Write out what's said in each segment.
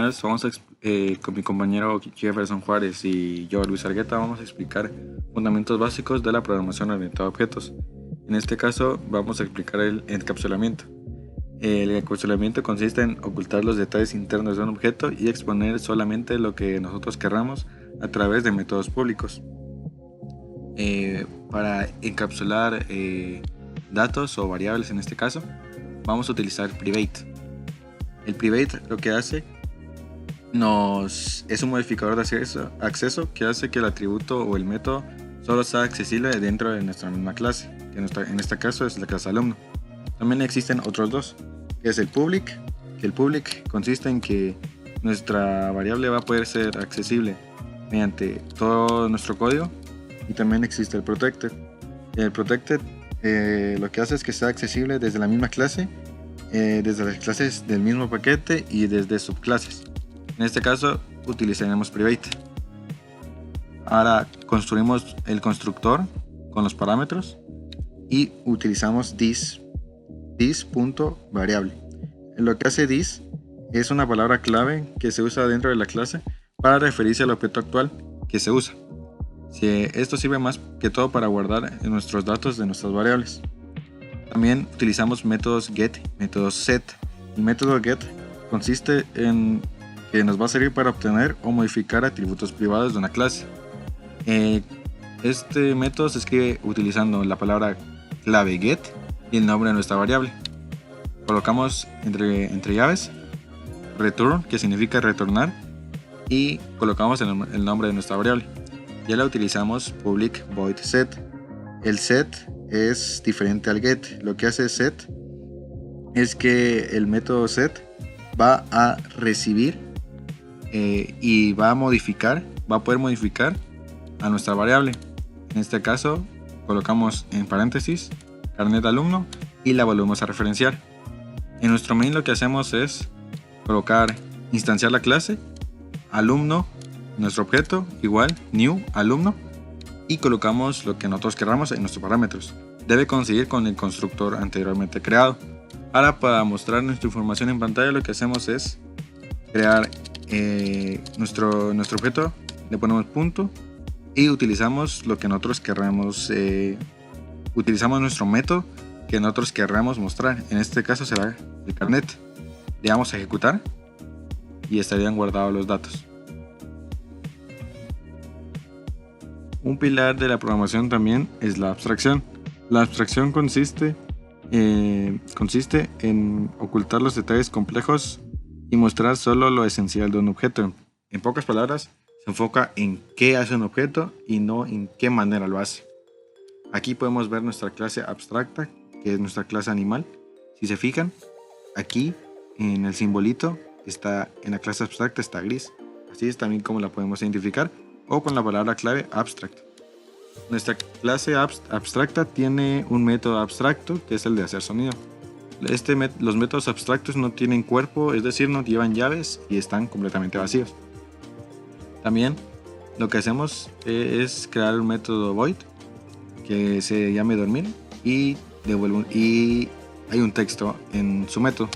buenas. Con mi compañero Jefferson Juárez y yo, Luis Argueta, vamos a explicar fundamentos básicos de la programación orientada a objetos. En este caso vamos a explicar el encapsulamiento. El encapsulamiento consiste en ocultar los detalles internos de un objeto y exponer solamente lo que nosotros querramos a través de métodos públicos. Para encapsular datos o variables, en este caso, vamos a utilizar private. El private lo que hace es un modificador de acceso que hace que el atributo o el método solo sea accesible dentro de nuestra misma clase, que en este caso es la clase alumno. También existen otros dos, que es el public, que el public consiste en que nuestra variable va a poder ser accesible mediante todo nuestro código, y también existe el protected. El protected lo que hace es que sea accesible desde la misma clase, desde las clases del mismo paquete y desde subclases. En este caso utilizaremos private. Ahora construimos el constructor con los parámetros y utilizamos this.variable. Lo que hace this es una palabra clave que se usa dentro de la clase para referirse al objeto actual que se usa. Esto sirve más que todo para guardar nuestros datos de nuestras variables. También utilizamos métodos get, métodos set. El método get consiste en que nos va a servir para obtener o modificar atributos privados de una clase. Este método se escribe utilizando la palabra clave get y el nombre de nuestra variable. Colocamos entre llaves return, que significa retornar, y colocamos el nombre de nuestra variable. Ya la utilizamos public void set. El set es diferente al get. Lo que hace set es que el método set va a recibir y va a poder modificar a nuestra variable. En este caso colocamos en paréntesis carnet alumno y la volvemos a referenciar. En nuestro main lo que hacemos es instanciar la clase alumno, nuestro objeto igual new alumno, y colocamos lo que nosotros queramos en nuestros parámetros. Debe coincidir con el constructor anteriormente creado. Ahora, para mostrar nuestra información en pantalla, lo que hacemos es crear nuestro objeto, le ponemos punto y utilizamos lo que nosotros querramos. Utilizamos nuestro método que nosotros querramos mostrar. En este caso será el carnet. Le damos a ejecutar y estarían guardados los datos. Un pilar de la programación también es la abstracción. La abstracción consiste en ocultar los detalles complejos y mostrar solo lo esencial de un objeto. En pocas palabras, se enfoca en qué hace un objeto y no en qué manera lo hace. Aquí podemos ver nuestra clase abstracta, que es nuestra clase animal. Si se fijan, aquí en el simbolito en la clase abstracta está gris. Así es también como la podemos identificar, o con la palabra clave abstract. Nuestra clase abstracta tiene un método abstracto, que es el de hacer sonido. Los métodos abstractos no tienen cuerpo, es decir, no llevan llaves y están completamente vacíos. También lo que hacemos es crear un método void que se llame dormir y hay un texto en su método.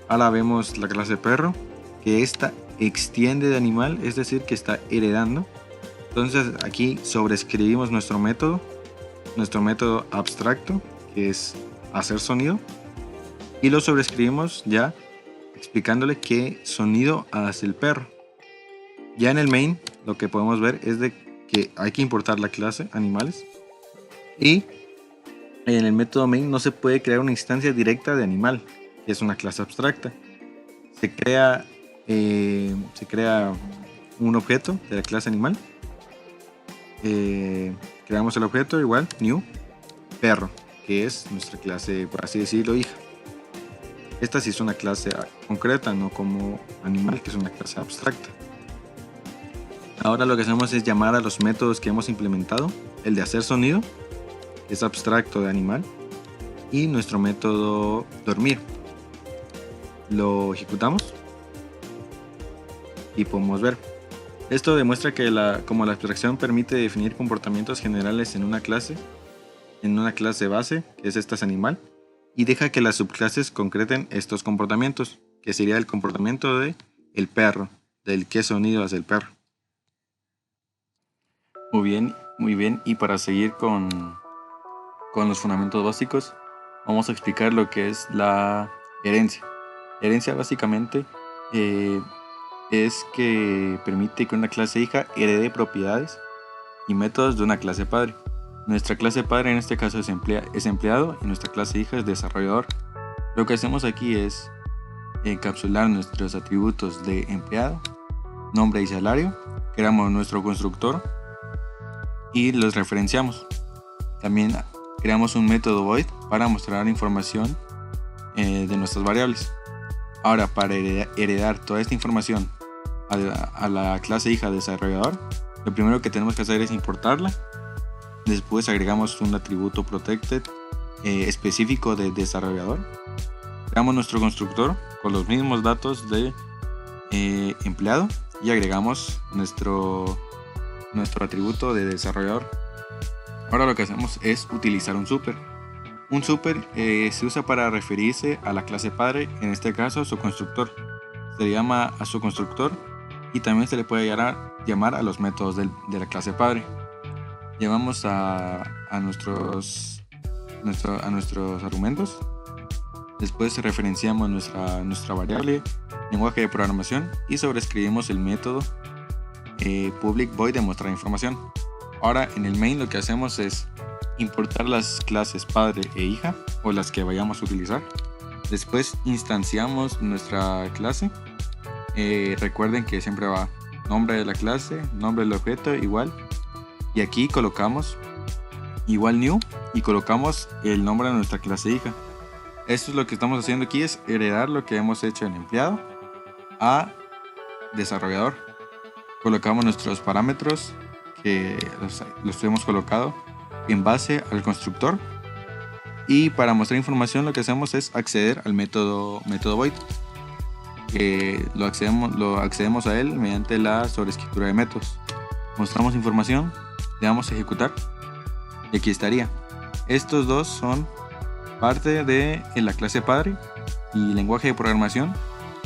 Ahora vemos la clase perro, que esta extiende de animal, es decir, que está heredando. Entonces aquí sobreescribimos nuestro método abstracto, que es hacer sonido, y lo sobreescribimos ya explicándole qué sonido hace el perro. Ya en el main lo que podemos ver es de que hay que importar la clase animales, y en el método main no se puede crear una instancia directa de animal, que es una clase abstracta. Se crea un objeto de la clase animal. Creamos el objeto igual new perro, que es nuestra clase, por así decirlo, hija. Esta sí es una clase concreta, no como animal, que es una clase abstracta. Ahora lo que hacemos es llamar a los métodos que hemos implementado. El de hacer sonido es abstracto de animal, y nuestro método dormir lo ejecutamos y podemos ver. Esto demuestra que como la abstracción permite definir comportamientos generales en una clase base, que es esta animal, y deja que las subclases concreten estos comportamientos, que sería el comportamiento de el perro, del qué sonido hace el perro. Muy bien, y para seguir con los fundamentos básicos, vamos a explicar lo que es la herencia. Herencia básicamente es que permite que una clase hija herede propiedades y métodos de una clase padre. Nuestra clase padre en este caso es empleado y nuestra clase hija es desarrollador. Lo que hacemos aquí es encapsular nuestros atributos de empleado, nombre y salario, creamos nuestro constructor y los referenciamos. También creamos un método void para mostrar información de nuestras variables. Ahora, para heredar toda esta información a la clase hija desarrollador, lo primero que tenemos que hacer es importarla. Después agregamos un atributo protected específico de desarrollador. Creamos nuestro constructor con los mismos datos de empleado y agregamos nuestro atributo de desarrollador. Ahora lo que hacemos es utilizar un super. Un super se usa para referirse a la clase padre, en este caso su constructor. Se le llama a su constructor y también se le puede llamar a los métodos de la clase padre. Llamamos a nuestros argumentos. Después referenciamos nuestra variable, lenguaje de programación y sobreescribimos el método public void de mostrar información. Ahora en el main lo que hacemos es importar las clases padre e hija o las que vayamos a utilizar. Después instanciamos nuestra clase. Recuerden que siempre va nombre de la clase, nombre del objeto igual, y aquí colocamos igual new y colocamos el nombre de nuestra clase hija. Esto es lo que estamos haciendo aquí, es heredar lo que hemos hecho en empleado a desarrollador. Colocamos nuestros parámetros que los hemos colocado en base al constructor, y para mostrar información lo que hacemos es acceder al método void. Lo accedemos a él mediante la sobreescritura de métodos. Mostramos información, le damos a ejecutar y aquí estaría. Estos dos son parte de la clase padre y lenguaje de programación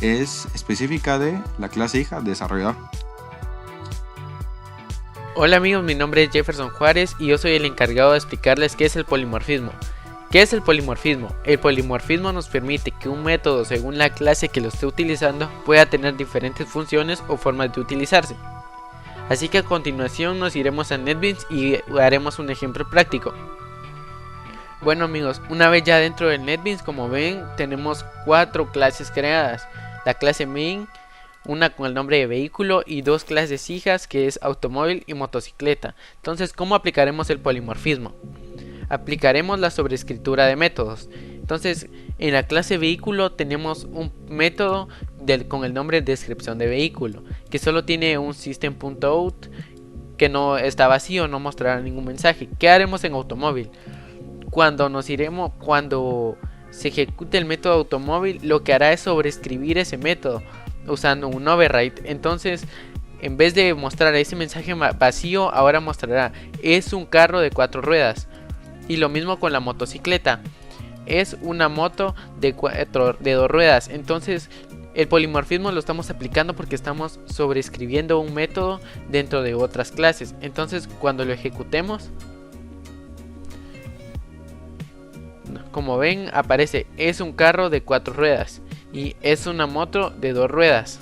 es específica de la clase hija desarrollador. Hola amigos, mi nombre es Jefferson Juárez y yo soy el encargado de explicarles qué es el polimorfismo. ¿Qué es el polimorfismo? El polimorfismo nos permite que un método, según la clase que lo esté utilizando, pueda tener diferentes funciones o formas de utilizarse. Así que a continuación nos iremos a NetBeans y haremos un ejemplo práctico. Bueno amigos, una vez ya dentro del NetBeans, como ven, tenemos 4 clases creadas. La clase main, una con el nombre de vehículo y 2 clases hijas que es automóvil y motocicleta. Entonces, ¿cómo aplicaremos el polimorfismo? Aplicaremos la sobreescritura de métodos. Entonces, en la clase vehículo tenemos un método con el nombre descripción de vehículo, que solo tiene un system.out que no está vacío, no mostrará ningún mensaje. ¿Qué haremos en automóvil? Cuando se ejecute el método automóvil, lo que hará es sobreescribir ese método usando un override. Entonces, en vez de mostrar ese mensaje vacío, ahora mostrará es un carro de 4 ruedas. Y lo mismo con la motocicleta, es una moto de 2 ruedas. Entonces el polimorfismo lo estamos aplicando porque estamos sobreescribiendo un método dentro de otras clases. Entonces cuando lo ejecutemos, como ven, aparece es un carro de 4 ruedas y es una moto de 2 ruedas.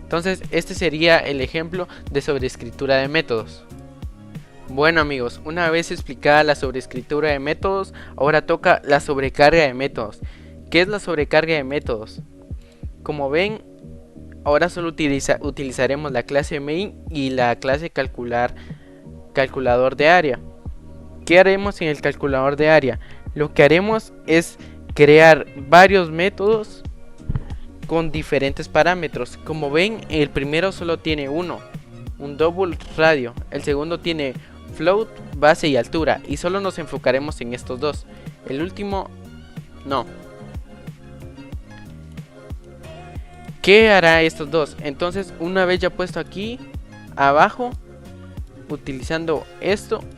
Entonces este sería el ejemplo de sobreescritura de métodos. Bueno amigos, una vez explicada la sobreescritura de métodos, ahora toca la sobrecarga de métodos. ¿Qué es la sobrecarga de métodos? Como ven, ahora solo utilizaremos la clase main y la clase calculador de área. ¿Qué haremos en el calculador de área? Lo que haremos es crear varios métodos con diferentes parámetros. Como ven, el primero solo tiene un double radio, el segundo tiene float, base y altura, y solo nos enfocaremos en estos dos. El último no. ¿Qué hará estos dos? Entonces, una vez ya puesto aquí abajo, utilizando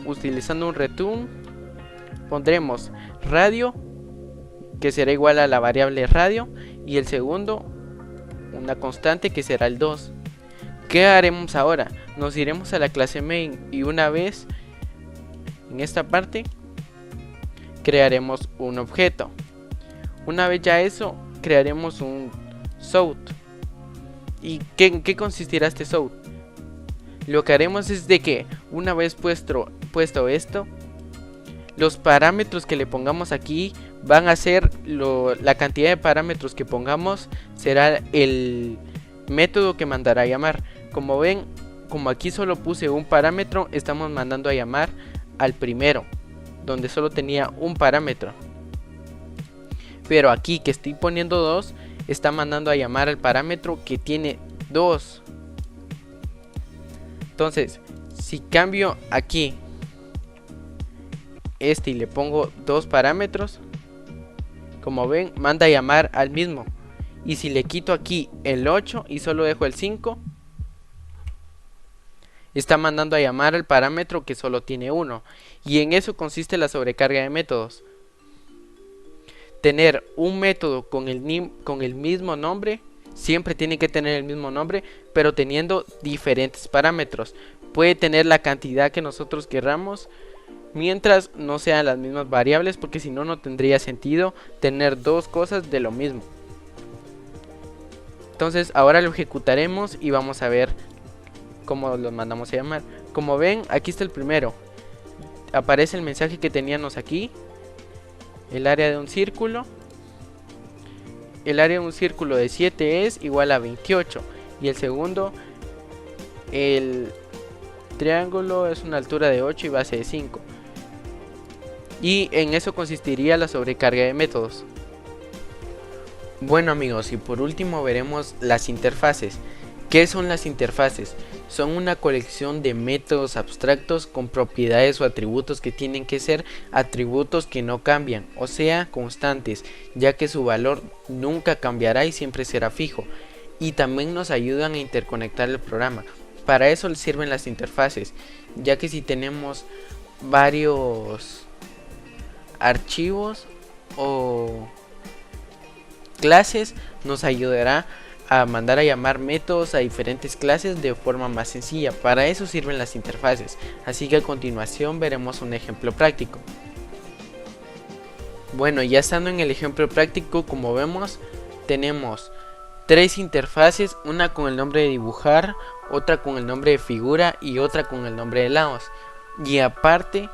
un return, pondremos radio, que será igual a la variable radio, y el segundo una constante que será el 2. ¿Qué haremos ahora? Nos iremos a la clase main y una vez en esta parte crearemos un objeto. Una vez ya eso, crearemos un south. ¿Y qué consistirá este south? Lo que haremos es de que una vez puesto esto, los parámetros que le pongamos aquí van a ser la cantidad de parámetros que pongamos será el método que mandará a llamar. Como ven, como aquí solo puse un parámetro, estamos mandando a llamar al primero, donde solo tenía un parámetro. Pero aquí que estoy poniendo 2, está mandando a llamar al parámetro que tiene 2. Entonces, si cambio aquí y le pongo 2 parámetros, como ven, manda a llamar al mismo. Y si le quito aquí el 8 y solo dejo el 5, está mandando a llamar al parámetro que solo tiene 1. Y en eso consiste la sobrecarga de métodos. Tener un método con el mismo nombre, siempre tiene que tener el mismo nombre, pero teniendo diferentes parámetros. Puede tener la cantidad que nosotros queramos, mientras no sean las mismas variables, porque si no, no tendría sentido tener dos cosas de lo mismo. Entonces ahora lo ejecutaremos y vamos a ver cómo lo mandamos a llamar. Como ven, aquí está el primero. Aparece el mensaje que teníamos aquí. El área de un círculo. El área de un círculo de 7 es igual a 28. Y el segundo, el triángulo es una altura de 8 y base de 5. Y en eso consistiría la sobrecarga de métodos. Bueno amigos, y por último veremos las interfaces. ¿Qué son las interfaces? Son una colección de métodos abstractos con propiedades o atributos que tienen que ser atributos que no cambian, o sea, constantes, ya que su valor nunca cambiará y siempre será fijo. Y también nos ayudan a interconectar el programa. Para eso sirven las interfaces, ya que si tenemos varios archivos o clases, nos ayudará a mandar a llamar métodos a diferentes clases de forma más sencilla. Para eso sirven las interfaces, así que a continuación veremos un ejemplo práctico. Bueno, ya estando en el ejemplo práctico, como vemos, tenemos tres interfaces, una con el nombre de dibujar, otra con el nombre de figura y otra con el nombre de lados. Y aparte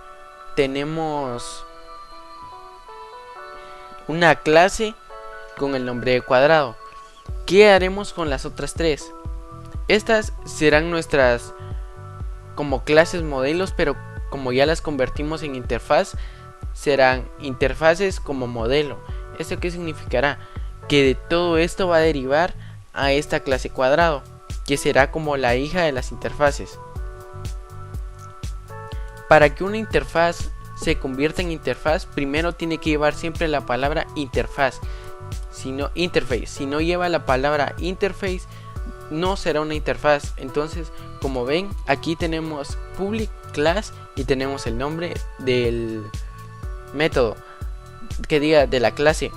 tenemos una clase con el nombre de cuadrado. ¿Qué haremos con las otras tres? Estas serán nuestras como clases modelos, pero como ya las convertimos en interfaz, serán interfaces como modelo. ¿Esto qué significará? Que de todo esto va a derivar a esta clase cuadrado, que será como la hija de las interfaces. Para que una interfaz se convierta en interfaz, primero tiene que llevar siempre la palabra interfaz. Interface, si no lleva la palabra interface, no será una interfaz. Entonces, como ven, aquí tenemos public class y tenemos el nombre del método, que diga de la clase,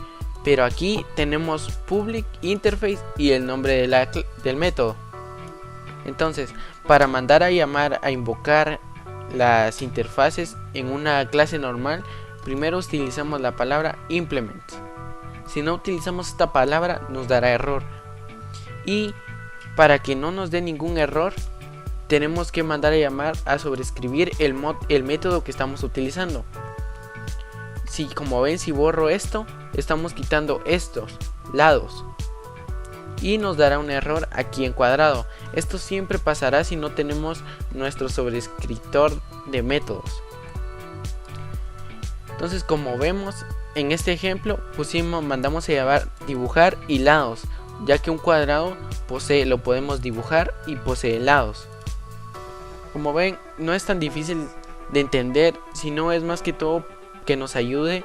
pero aquí tenemos public interface y el nombre del método. Entonces, para mandar a llamar, a invocar las interfaces en una clase normal, primero utilizamos la palabra implement. Si no utilizamos esta palabra, nos dará error. Y para que no nos dé ningún error, tenemos que mandar a llamar a sobreescribir el método que estamos utilizando. Como ven, si borro esto, estamos quitando estos lados y nos dará un error aquí en cuadrado. Esto siempre pasará si no tenemos nuestro sobrescriptor de métodos. Entonces, como vemos en este ejemplo, mandamos a llamar dibujar y lados, ya que un cuadrado lo podemos dibujar y posee lados. Como ven, no es tan difícil de entender, sino es más que todo que nos ayude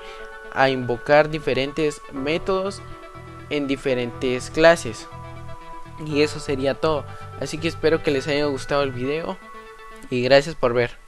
a invocar diferentes métodos en diferentes clases. Y eso sería todo. Así que espero que les haya gustado el video y gracias por ver.